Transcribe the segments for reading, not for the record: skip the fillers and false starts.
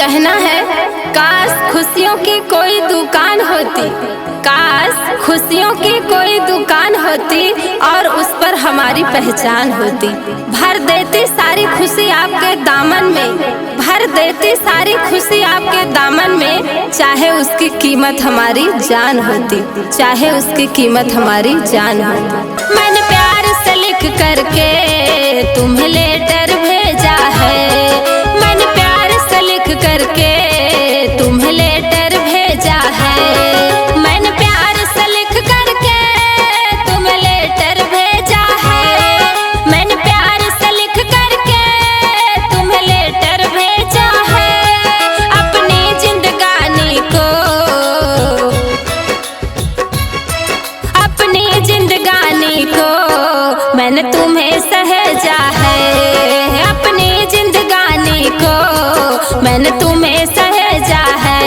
कहना है, काश खुशियों की कोई दुकान होती, काश खुशियों की कोई दुकान होती और उस पर हमारी पहचान होती। भर देती सारी खुशी आपके दामन में, भर देती सारी खुशी आपके दामन में, चाहे उसकी कीमत हमारी जान होती, चाहे उसकी कीमत हमारी जान होती। मैंने प्यार से लिख करके तुम्हें लेटर भेजा है, मैंने प्यार से लिख करके तुम्हें लेटर भेजा है, मैंने प्यार से लिख करके तुम्हें लेटर भेजा है, मैंने प्यार से लिख करके तुम्हें लेटर भेजा है। अपनी जिंदगानी को, अपनी जिंदगानी को मैंने तुम्हें सहेजा है, अपनी जिंदगानी को मैंने तुम्हें सहेजा है।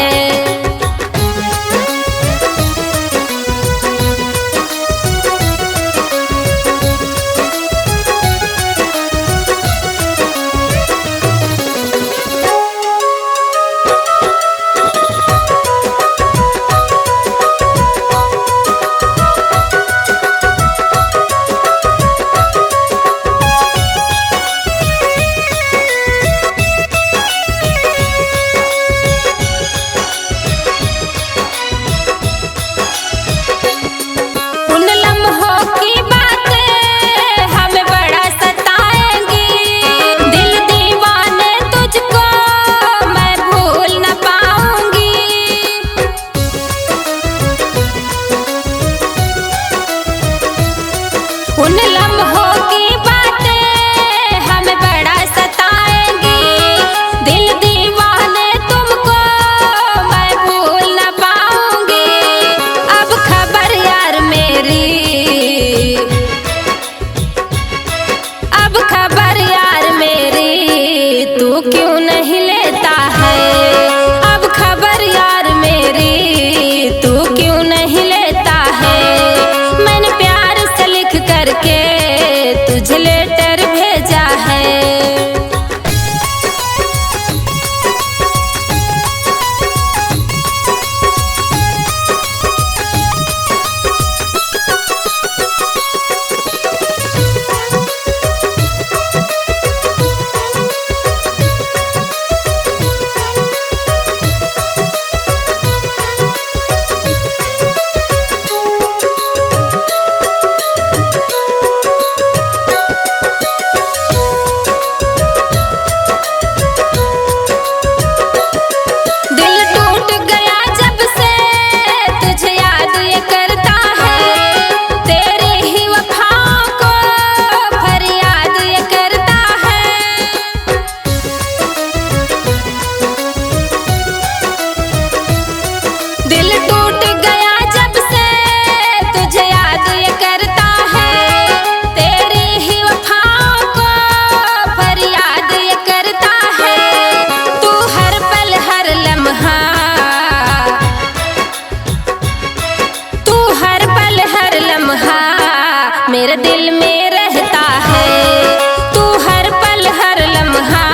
उन लम्हों की बातें हमें बड़ा सताएंगी, दिल दीवाने तुमको मैं भूल न पाऊंगी। अब खबर यार मेरी, अब खबर यार मेरी तू क्यों नहीं लेता है, अब खबर यार मेरी तू क्यों नहीं लेता है। मैंने प्यार से लिख करके तुझे लेटर भेजा है। दिल टूट गया जब से तुझे याद ये करता है, तेरी ही वफाओं को फरियाद ये करता है। तू हर पल हर लम्हा, तू हर पल हर लम्हा मेरे दिल में रहता है, तू हर पल हर लम्हा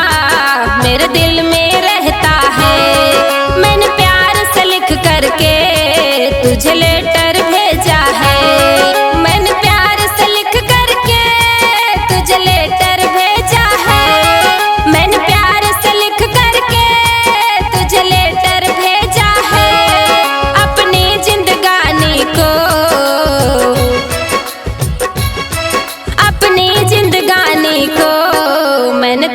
मेरे दिल में रहता है। मैंने प्यार से लिख करके तुझे लेटर भेजा है, मैंने प्यार से लिख करके तुझे लेटर भेजा है, मैंने प्यार से लिख करके तुझे लेटर भेजा है। अपनी जिंदगानी को, अपनी जिंदगानी को मैंने